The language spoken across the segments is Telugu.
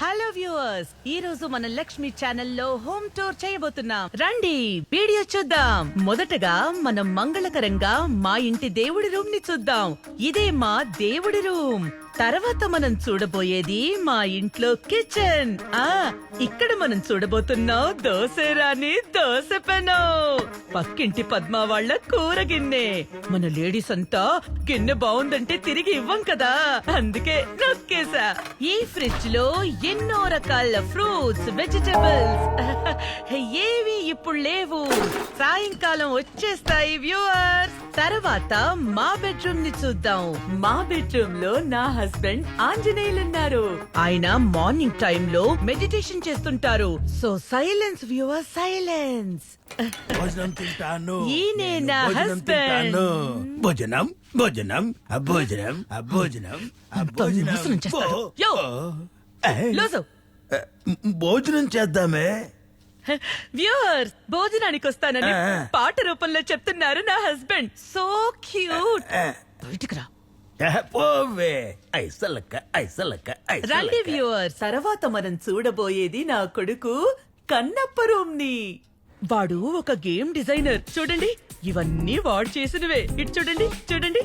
హలో వ్యూవర్స్, ఈ రోజు మన లక్ష్మి ఛానల్లో హోమ్ టూర్ చేయబోతున్నాం. రండి వీడియో చూద్దాం. మొదటగా మనం మంగళకరంగా మా ఇంటి దేవుడి రూమ్ ని చూద్దాం. ఇదే మా దేవుడి రూమ్. తర్వాత మనం చూడబోయేది మా ఇంట్లో కిచెన్. ఇక్కడ మనం చూడబోతున్నాం దోసెరాని దోస పెనం. పక్కింటి పద్మ వాళ్ళ కూర గిన్నె. మన లేడీస్ అంతా గిన్నె బాగుందంటే తిరిగి ఇవ్వం కదా, అందుకే నొక్కేసా. ఈ ఫ్రిడ్జ్ లో ఎన్నో రకాల ఫ్రూట్స్, వెజిటబుల్స్ ఏవి ఇప్పుడు లేవు, సాయంకాలం వచ్చేస్తాయి వ్యూవర్స్. తర్వాత మా బెడ్రూమ్ ని చూద్దాం. మా బెడ్రూమ్ లో నా హస్బెండ్ ఆంజనేయులున్నారు. ఆయన మార్నింగ్ టైం లో మెడిటేషన్ చేస్తుంటారు. So silence viewers, silence. భోజనం తింటాను. ఈయనే నా హస్బెండ్. భోజనం భోజనం భోజనం భోజనం నాశనం చేస్తాడు. యో, లోజో. భోజనం చేద్దామే. వ్యూవర్స్, భోజనానికి వస్తానని పాట రూపంలో చెప్తున్నారు నా హస్బెండ్. So cute. బయటికి రా. పోవే ఐసలక్క ఐసలక్క రండి వ్యూవర్స్, తర్వాత మనం చూడబోయేది నా కొడుకు కన్నప్ప రూమ్ ని. వాడు ఒక గేమ్ డిజైనర్. చూడండి, ఇవన్నీ వాడు చేసినవే. ఇటు చూడండి, చూడండి.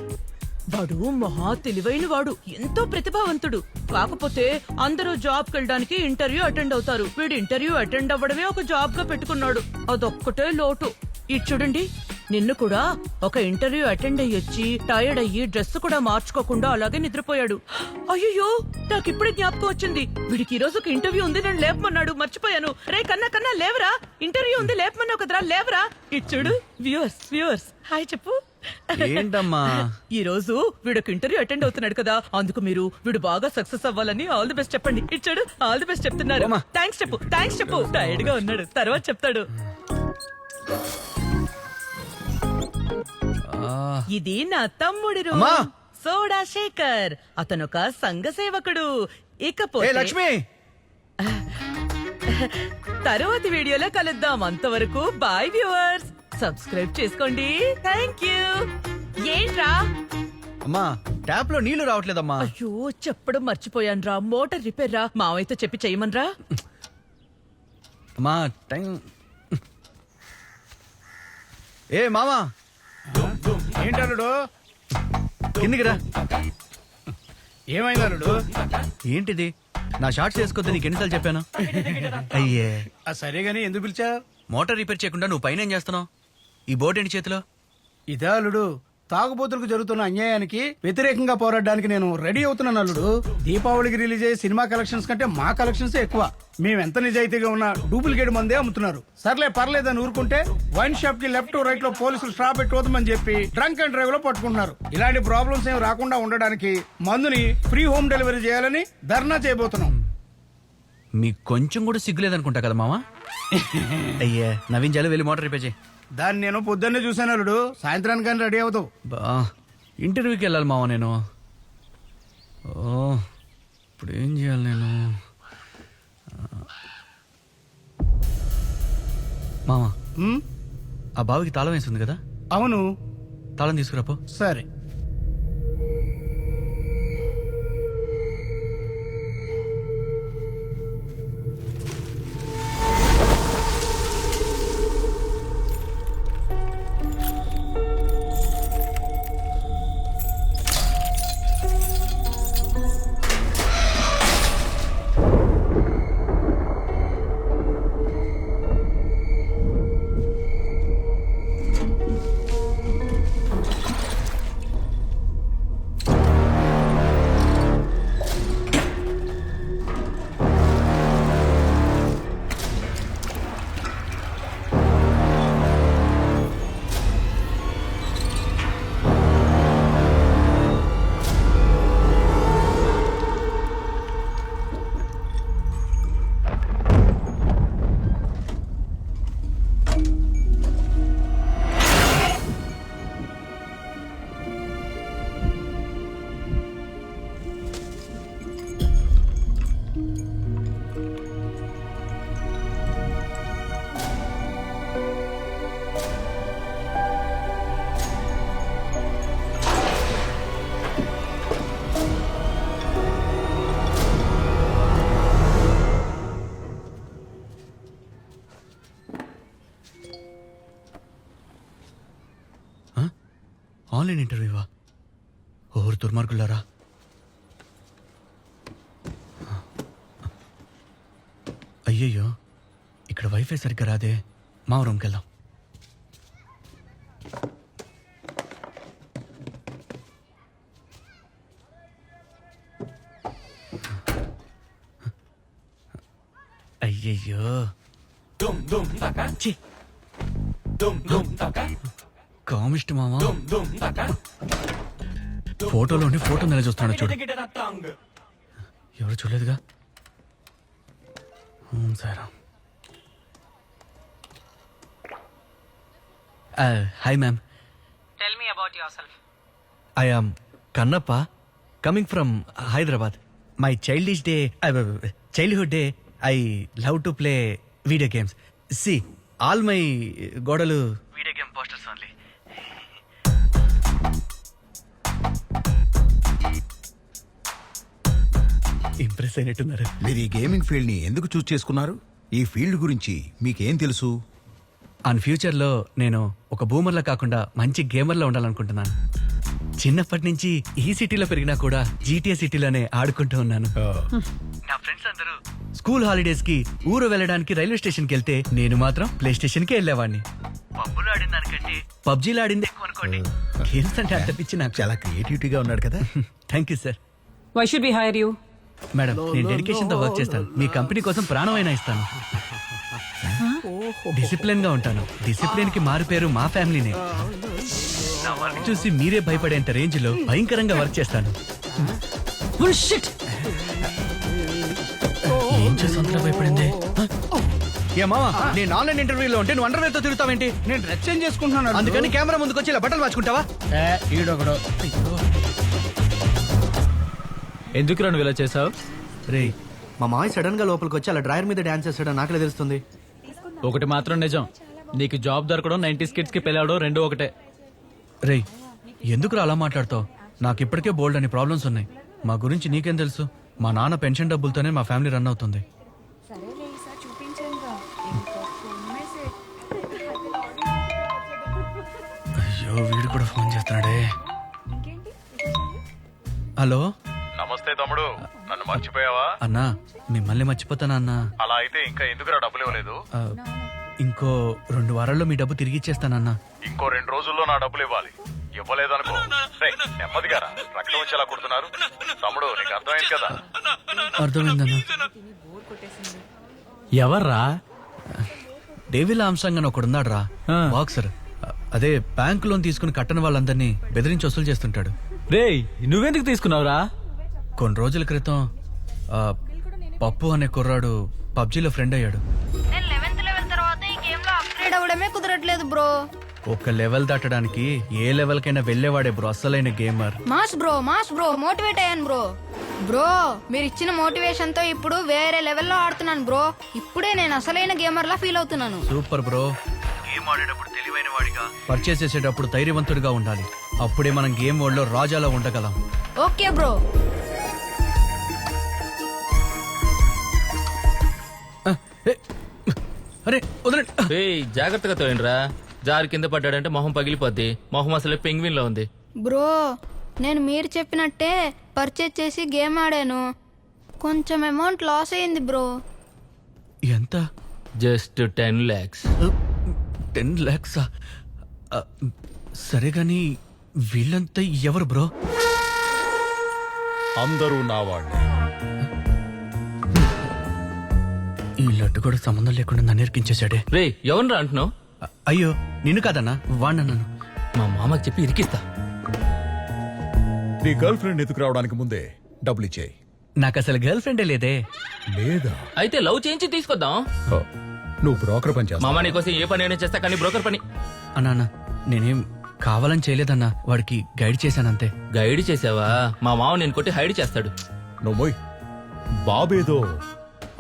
వాడు మహా తెలివైన వాడు, ఎంతో ప్రతిభావంతుడు. కాకపోతే అందరూ జాబ్ కెళ్ళడానికి ఇంటర్వ్యూ అటెండ్ అవుతారు. వీడు ఇంటర్వ్యూ అటెండ్ అవ్వడమే ఒక జాబ్ గా పెట్టుకున్నాడు. అదొక్కటే లోటు. ఇటు చూడండి, నిన్ను కూడా ఒక ఇంటర్వ్యూ అటెండ్ అయ్యొచ్చి టైర్డ్ అయ్యి డ్రెస్ కూడా మార్చుకోకుండా అలాగే నిద్రపోయాడు. అయ్యో, నాకు ఇప్పుడే జ్ఞాపకం వచ్చింది. వీడికి ఈ రోజు ఒక ఇంటర్వ్యూ ఉంది, నన్ను లేపమన్నాడు, మర్చిపోయాను. రే కన్నా కన్నా లేవరా, ఇంటర్వ్యూ ఉంది, లేపమన్నావు కదరా, లేవరా. ఇటు చూడు వ్యూవర్స్, వ్యూవర్స్ హాయ్ చెప్పు. ఏంటమ్మా, ఈ రోజు వీడొక ఇంటర్వ్యూ అటెండ్ అవుతున్నాడు కదా, అందుకు మీరు వీడు బాగా సక్సెస్ అవ్వాలని ఆల్ ది బెస్ట్ చెప్పండి. ఇచ్చాడు, ఆల్ ది బెస్ట్ చెప్తున్నారు. థ్యాంక్స్ చెప్పు, థ్యాంక్స్ చెప్పు. టైర్డ్ గా ఉన్నాడు, తర్వాత చెప్తాడు. ఇది నా తమ్ముడి రూమ్, సోడా శేఖర్. అతనొక సంఘ సేవకుడు. ఇకపోతే లక్ష్మి, తరువాతి వీడియోలో కలుద్దాం. అంతవరకు బాయ్ వ్యూవర్స్, సబ్స్క్రైబ్ చేసుకోండి. Thank you. ఏంట్రా? అమ్మా ట్యాప్ లో నీళ్లు రావట్లేదమ్మా. అయ్యో, చెప్పడం మర్చిపోయాను రా. మోటార్ రిపేర్ రా, మావయ్యతో చెప్పి చేయమనరా. అమ్మా టైం. ఏ మామా, ఏంటల్లుడు? కిందికి రా. ఏమైంది అల్లుడు? ఏంటిది? నా షార్ట్స్ వేసుకోద్దు నీకు ఎన్నిసార్లు చెప్పాను. అయ్యే, సరే గాని ఎందుకు పిలిచా? మోటార్ రిపేర్ చేయకుండా నువ్వు పైన ఏం చేస్తున్నావు? ఈ బోర్డు ఏంటి చేతిలో? ఇదే అల్లుడు, తాగుబోతులకు జరుగుతున్న అన్యాయానికి వ్యతిరేకంగా పోరాడడానికి నేను రెడీ అవుతున్నాను అల్లుడు. దీపావళికి రిలీజ్ అయ్యే సినిమా కలెక్షన్స్ కంటే మా కలెక్షన్స్ ఎక్కువ. మేము ఎంత నిజాయితీగా ఉన్నా డూప్లికేట్ మందే అమ్ముతున్నారు. సర్లే పర్లేదని ఊరుకుంటే వైన్ షాప్ కి లెఫ్ట్ రైట్ లో పోలీసులు స్టాప్ పెట్టుకోమని చెప్పి డ్రంక్ అండ్ డ్రైవ్ లో పట్టుకుంటున్నారు. ఇలాంటి ప్రాబ్లమ్స్ ఏం రాకుండా ఉండడానికి మందుని ఫ్రీ హోమ్ డెలివరీ చేయాలని ధర్నా చేయబోతున్నాం. మీకు కొంచెం కూడా సిగ్గులేదనుకుంటా కదా మామా. అయ్యే, నవీన్ జాలు వెళ్ళి మోటార్ రిపేర్ చేయి. దాన్ని నేను పొద్దున్నే చూశాను అల్లుడు, సాయంత్రానికి కానీ రెడీ అవుతావు. బా, ఇంటర్వ్యూకి వెళ్ళాలి మావా నేను. ఓ, ఇప్పుడు ఏం చేయాలి నేను? మామా, ఉమ్, ఆ బావికి తాళం వేసింది కదా, అవును. తాళం తీసుకురాపో. సరే. ఆన్లైన్ ఇంటర్వ్యూవా? ఓరు దుర్మార్గులారా. అయ్యయ్యో, ఇక్కడ వైఫై సరిగ్గా రాదే. మా రూమ్కి వెళ్దాం. అయ్యయ్యో, ఛీ. కామిస్ట్ మామా, ఫోటోలోని ఫోటో నెల చూస్తున్నాడు చూడు. ఎవరు చూడలేదుగా. Sara. Hi ma'am. Tell me about yourself. I am Kannappa, coming from Hyderabad. My childhood day, I love to play video games. See, all my godalu video game posters only. Impress అయినట్టున్నారు. మీరు ఈ గేమింగ్ ఫీల్డ్ ని ఎందుకు చూస్ చేసుకున్నారు? ఈ ఫీల్డ్ గురించి మీకేం తెలుసు? ఆన్ ఫ్యూచర్లో నేను ఒక బూమర్లా కాకుండా మంచి గేమర్లా ఉండాలనుకుంటున్నాను. చిన్నప్పటి నుంచి ఈ సిటీలో పెరిగినా కూడా GTA సిటీలోనే ఆడుకుంటూ ఉన్నాను. నా ఫ్రెండ్స్ అందరూ స్కూల్ హాలిడేస్ కి ఊరు వెళ్ళడానికి రైల్వే స్టేషన్ కి వెళ్తే నేను మాత్రం ప్లే స్టేషన్ కి వెళ్ళేవాడిని. పబ్బులో ఆడిన దానికంటే పబ్జీలో ఆడింది ఎక్కువ అనుకోండి. గేమ్స్ అంటే అంత పిచ్చి నాకు. చాలా క్రియేటివిటీగా ఉన్నాడు కదా. Thank you sir. Why should we hire you? Madam, నేను డెడికేషన్ తో వర్క్ చేస్తాను. మీ కంపెనీ కోసం ప్రాణమైనా ఇస్తాను. డిసిప్లిన్ గా ఉంటాను. డిసిప్లిన్ కి మారు పేరు మా ఫ్యామిలీనే. నా వర్క్ చూసి మీరే భయపడేంత రేంజ్ లో భయంకరంగా వర్క్ చేస్తాను. Bullshit! ఏం చేసంతలా భయపడింది? ఏ మావా, నేను ఆన్లైన్ ఇంటర్వ్యూలో ఉంటే నువ్వు అండర్వేర్ తో తిరుగుతావేంటి? నేను డ్రెస్ చేంజ్ చేసుకుంటున్నాను. అందుకని కెమెరా ముందుకు వచ్చి ఇలా బట్టలు మార్చుకుంటావా? ఈడొకడు. ఎందుకురా నువ్వు ఇలా చేసావు? రే, మా మాయ సడన్ గా లోపలికి వచ్చి అలా డ్రైవర్ మీద డాన్స్ చేస్తాడని నాకులే తెలుస్తుంది. ఒకటి మాత్రం నిజం, నీకు జాబ్ దొరకడం 90s కిడ్స్ కి పెళ్ళాడో రెండు ఒకటే. రే, ఎందుకు అలా మాట్లాడతావు? నాకు ఇప్పటికే బోల్డ్ అని ప్రాబ్లమ్స్ ఉన్నాయి. మా గురించి నీకేం తెలుసు? మా నాన్న పెన్షన్ డబ్బులతోనే మా ఫ్యామిలీ రన్ అవుతుంది. అయ్యో, వీడు కూడా ఫోన్ చేస్తున్నాడే. హలో. నమస్తే తమ్ముడు, నన్ను మర్చిపోయావా? అన్నా, మిమ్మల్ని మర్చిపోతానా అన్నా? అలా అయితే ఇంకా ఎందుకురా డబ్బులు ఇవ్వలేదు? ఆ, ఇంకో 2 వారాల్లో మీ డబ్బు తిరిగి ఇచ్చేస్తానన్నా. ఇంకో 2 రోజుల్లో నా డబ్బులు ఇవ్వాలి. ఇవ్వలేదనుకో, రేయ్, నెమ్మదిగా రా. రక్తం వచ్చి ఎలా కుడుతున్నారు? తమ్ముడు, నీకు అర్థమైంది కదా? అర్థమైందన్నా. ఎవర్రా? డేవిల్ ఆమ్స్ట్రాంగ్ అని ఒకడున్నాడు రా, ఆ. బాక్సర్. అదే బ్యాంక్ లోన్ తీసుకుని కట్టని వాళ్ళందరినీ బెదిరించి వసూలు చేస్తుంటాడు. రేయ్, నువ్వెందుకు తీసుకున్నావురా? కొన్ని రోజుల క్రితం ఆ, పప్పు అనే కుర్రాడు పబ్జీలో ఫ్రెండ్ అయ్యాడు. నేను 11th లెవెల్ తర్వాత ఈ గేమ్ లో అప్గ్రేడ్ అవ్వడమే కుదరట్లేదు బ్రో. ఒక లెవెల్ దాటడానికి ఏ లెవెల్ కైనా వెళ్లేవాడే బ్రో అసలైన గేమర్. మాస్ బ్రో మోటివేట్ అయ్యాను బ్రో. మీరు ఇచ్చిన మోటివేషన్ తో ఇప్పుడు వేరే లెవెల్లో ఆడుతున్నాను బ్రో. ఇప్పుడే నేను అసలైన గేమర్ లా ఫీల్ అవుతున్నాను. Super bro. గేమ్ ఆడేటప్పుడు తెలివైన వాడిగా, పర్చేస్ చేసేటప్పుడు ధైర్యవంతుడిగా ఉండాలి. అప్పుడే మనం గేమ్ వరల్డ్ లో రాజాలా ఉండగలం. Okay bro. అరే వదలండి. రేయ్, జాగ్రత్తగా తోయండిరా. జారి కింద పడ్డాడంటే మొహం పగిలిపోద్ది. మొహం అసలే పెంగ్విన్ లో ఉంది. బ్రో, నేను మీరు చెప్పినట్టే పర్చేజ్ చేసి గేమ్ ఆడాను. కొంచెం అమౌంట్ లాస్ అయింది బ్రో. ఎంత? Just 10 lakhs. 10 lakhs? సరే గాని వీళ్ళంతా ఎవరు బ్రో? అందరూ నా వాళ్ళే. ఈ లడ్డు కూడా సంబంధం లేకుండా నన్ను ఎరికించేశాడే. రేయ్, ఎవరిరా అంటున్నావు? అయ్యో, నిన్ను కాదన్నా, వాడినన్నాను. మా మామకి చెప్పి ఇరికిస్తా. నీ గర్ల్ ఫ్రెండ్ ఎదుకు రావడానికి ముందే డబ్బులు ఇచ్చేయి. నాకు అసలు గర్ల్ ఫ్రెండే లేదే. లేదా? అయితే లవ్ చేయించి తీసుకొద్దాం. నువ్వు బ్రోకర్ పని చేస్తావా? మామ నీకోసం ఏ పని అయినా చేస్తా, కానీ బ్రోకర్ పని. అన్నా, నేనేం కావాలని చేయలేదన్నా, వాడికి గైడ్ చేశానంతే. గైడ్ చేసావా? మా మామ నేను కొట్టి హైడ్ చేస్తాడు. నువ్వు బాబేదో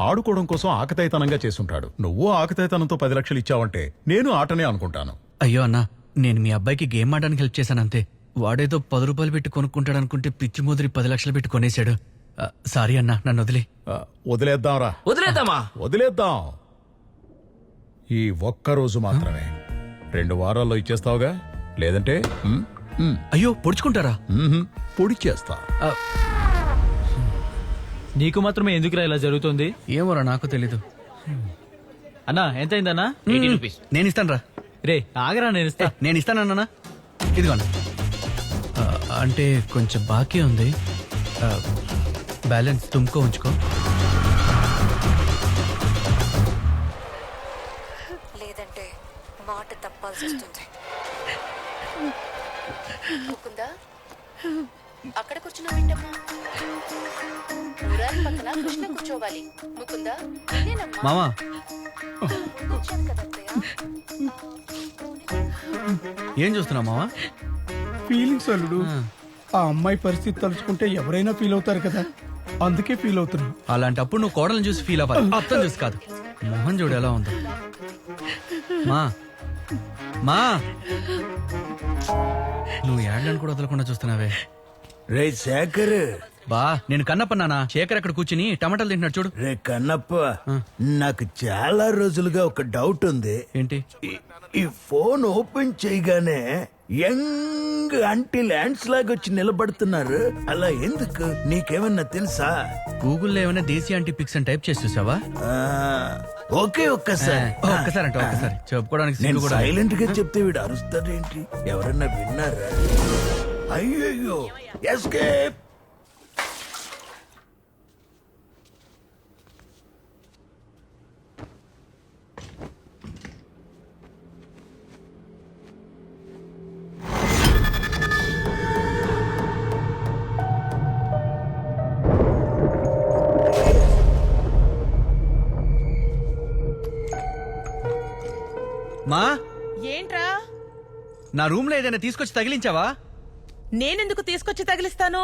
ఆడుకోవడం కోసం ఆకతాయితనంగా చేసుంటాడు. నువ్వు ఆకతాయితనంతో 10 లక్షలు ఇచ్చావంటే నేను ఆటనే అనుకుంటాను. అయ్యో అన్నా, నేను మీ అబ్బాయికి గేమ్ ఆడడానికి హెల్ప్ చేశానంతే. వాడేదో 10 రూపాయలు పెట్టి కొనుక్కుంటాడు అనుకుంటే పిచ్చి ముదిరి 10 లక్షలు పెట్టి కొనేశాడు. సారీ అన్నా, నన్ను వదిలే. వదిలేద్దాంరా. వదిలేద్దామా? వదిలేద్దాం. ఈ ఒక్క రోజు మాత్రమే. 2 వారాల్లో ఇచ్చేస్తావుగా? లేదంటే అయ్యో పొడుచుకుంటారా? పొడి చేస్తా. ఆ, నీకు మాత్రమే ఎందుకురా ఇలా జరుగుతుంది? ఏమోరా నాకు తెలీదు. అన్నా ఎంతైందన్నా? 80 రూపీస్. నేను ఇస్తాను రా. రే ఆగరా, నేను ఇస్తా. నేను ఇస్తానన్నా. ఇదిగోండి. అంటే కొంచెం బాకీ ఉంది. బ్యాలెన్స్ తుమ్కో ఉంచుకో. లేదంటే మాట తప్పాల్సి వస్తుంది. ముకుందా, అక్కడ కూర్చున్నావేంటమ్మా? ఊరారి పక్కన కృష్ణ కూర్చోవాలి. ముకుందా, నేనమ్మా. మామా కూర్చోను కదత్తయ్య. ఏం చూస్తున్నావు మామా? ఫీలింగ్స్ అల్లుడు. ఆ అమ్మాయి పరిస్థితి తలుచుకుంటే ఎవరైనా ఫీల్ అవుతారు కదా, అందుకే ఫీల్ అవుతున్నా. అలాంటప్పుడు నువ్వు కోడలను చూసి ఫీల్ అవ్వాలి, అర్థం చూసి కాదు. మొహం చూడు ఎలా ఉందో. మా మా నువ్వు ఏడలను కూడా వదలకుండా చూస్తున్నావే. రే శేఖర్, బా నేను కన్నప్పన్నానా? శేఖర్ అక్కడ కూర్చుని టమాటాలు తింటున్నాడు చూడు. రే కన్నప్ప, నాకు చాలా రోజులుగా ఒక డౌట్ ఉంది. ఏంటి? ఈ ఫోన్ ఓపెన్ చేయగానే యంగ్ అంటీ ల్యాండ్స్ లాగా వచ్చి నిలబడుతున్నారు. అలా ఎందుకు? నీకేమన్నా తెలుసా? గూగుల్లో ఏమైనా దేశీ యాంటీ పిక్స్ అని టైప్ చేసి చూసావా? ఓకే, ఒక్కసారి ఒక్కసారి అంటే ఒక్కసారి చెప్పుకోవడానికి నేను సిగ్గు కూడా. సైలెంట్ గా చెప్తే వీడు అరుస్తాడేంటి? ఎవరన్నా విన్నారా? అయ్యయ్యో, ఎస్కేప్. మా ఏంట్రా? నా రూమ్ లో ఏదైనా తీసుకొచ్చి తగిలించావా? నేనెందుకు తీసుకొచ్చి తగిలిస్తాను?